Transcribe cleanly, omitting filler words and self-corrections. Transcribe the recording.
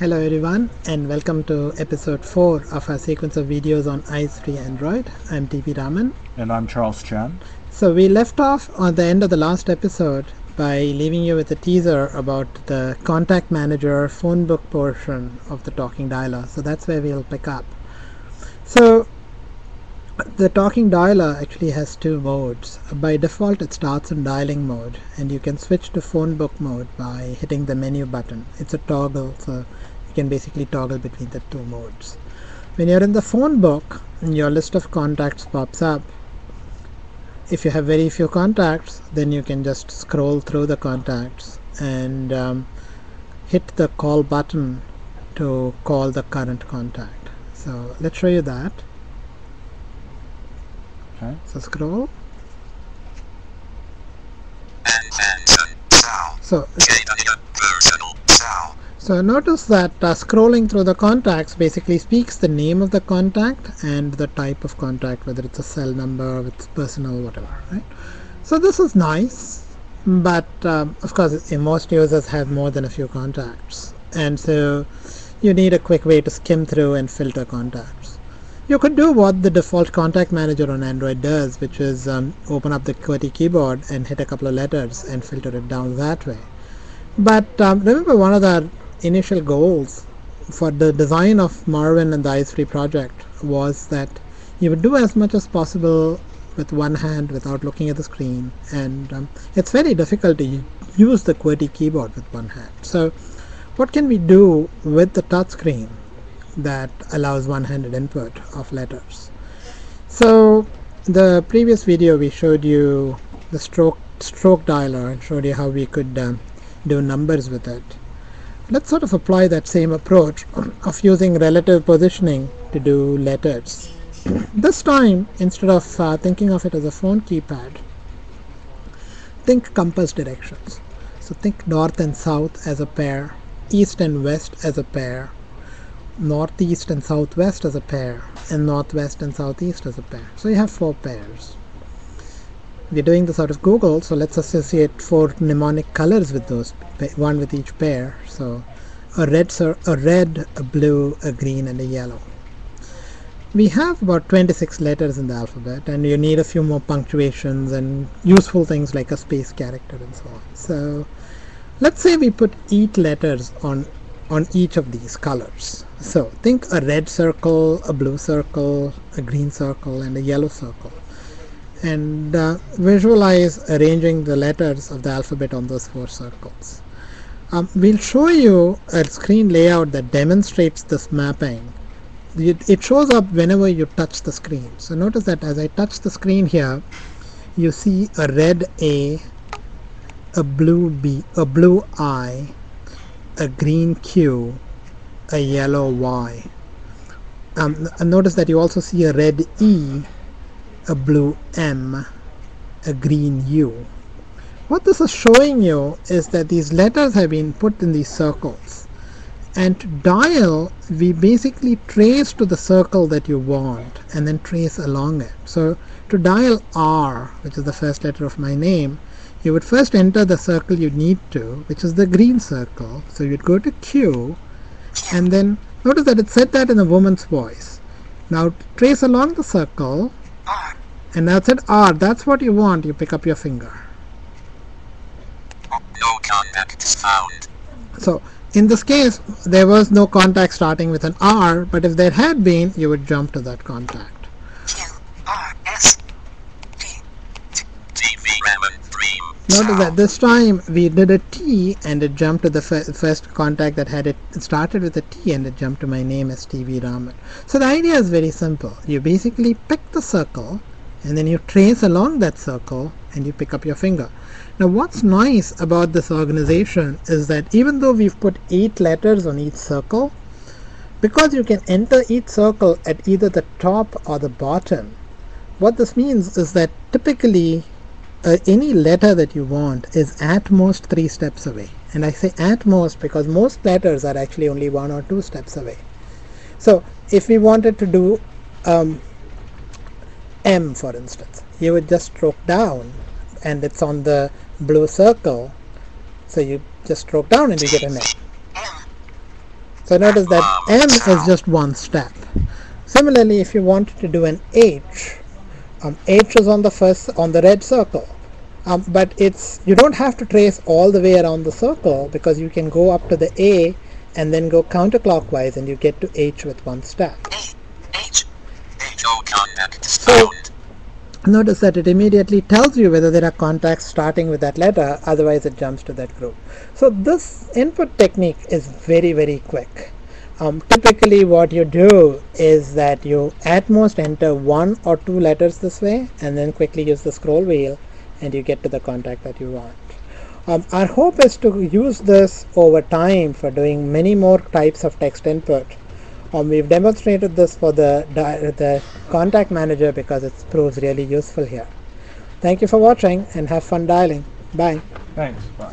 Hello everyone and welcome to episode 4 of our sequence of videos on iOS Android. I'm TP Raman. And I'm Charles Chen. So we left off on the end of the last episode by leaving you with a teaser about the contact manager phone book portion of the talking dialer. So that's where we'll pick up. So the talking dialer actually has two modes. By default it starts in dialing mode and you can switch to phone book mode by hitting the menu button. It's a toggle, so you can basically toggle between the two modes. When you're in the phone book, your list of contacts pops up. If you have very few contacts, then you can just scroll through the contacts and hit the call button to call the current contact. So let's show you that. Okay. So scroll. So notice that scrolling through the contacts basically speaks the name of the contact and the type of contact, whether it's a cell number, it's personal, whatever, right? So this is nice, but of course most users have more than a few contacts, and so you need a quick way to skim through and filter contacts. You could do what the default contact manager on Android does, which is open up the QWERTY keyboard and hit a couple of letters and filter it down that way. But remember, one of the initial goals for the design of Marvin and the iOS project was that you would do as much as possible with one hand without looking at the screen, and it's very difficult to use the QWERTY keyboard with one hand. So what can we do with the touch screen that allows one-handed input of letters? So the previous video we showed you the stroke dialer and showed you how we could do numbers with it. Let's sort of apply that same approach of using relative positioning to do letters. This time, instead of thinking of it as a phone keypad, think compass directions. So think north and south as a pair, east and west as a pair, northeast and southwest as a pair, and northwest and southeast as a pair. So you have 4 pairs. We're doing this out of Google, so let's associate 4 mnemonic colors with those, one with each pair. So a red, a blue, a green, and a yellow. We have about 26 letters in the alphabet, and you need a few more punctuations and useful things like a space character and so on. So let's say we put 8 letters on each of these colors. So think a red circle, a blue circle, a green circle, and a yellow circle, and visualize arranging the letters of the alphabet on those 4 circles. We'll show you a screen layout that demonstrates this mapping. It shows up whenever you touch the screen. So notice that as I touch the screen here, you see a red A, a blue B, a blue I, a green Q, a yellow Y. And notice that you also see a red E, a blue M, a green U. What this is showing you is that these letters have been put in these circles, and to dial we basically trace to the circle that you want and then trace along it. So to dial R, which is the first letter of my name, you would first enter the circle you need to, which is the green circle. So you'd go to Q, and then notice that it said that in a woman's voice. Now trace along the circle, and now it said R. That's what you want. You pick up your finger. No contacts found. So in this case there was no contact starting with an R, but if there had been, you would jump to that contact. Notice that this time we did a T and it jumped to the first contact that had it started with a T, and it jumped to my name as TV Raman. So the idea is very simple. You basically pick the circle and then you trace along that circle and you pick up your finger. Now what's nice about this organization is that even though we've put 8 letters on each circle, because you can enter each circle at either the top or the bottom, what this means is that typically any letter that you want is at most 3 steps away. And I say at most because most letters are actually only 1 or 2 steps away. So if we wanted to do M, for instance, you would just stroke down and it's on the blue circle, so you just stroke down and you get an M. So notice that M is just one step. Similarly, if you wanted to do an H, H is on the red circle. But you don't have to trace all the way around the circle, because you can go up to the A and then go counterclockwise and you get to H with one step. H. No contact is So found. notice that it immediately tells you whether there are contacts starting with that letter, otherwise it jumps to that group. So this input technique is very, very quick. Typically what you do is that you at most enter 1 or 2 letters this way and then quickly use the scroll wheel and you get to the contact that you want. Our hope is to use this over time for doing many more types of text input. We've demonstrated this for the contact manager because it proves really useful here. Thank you for watching and have fun dialing. Bye. Thanks. Bye.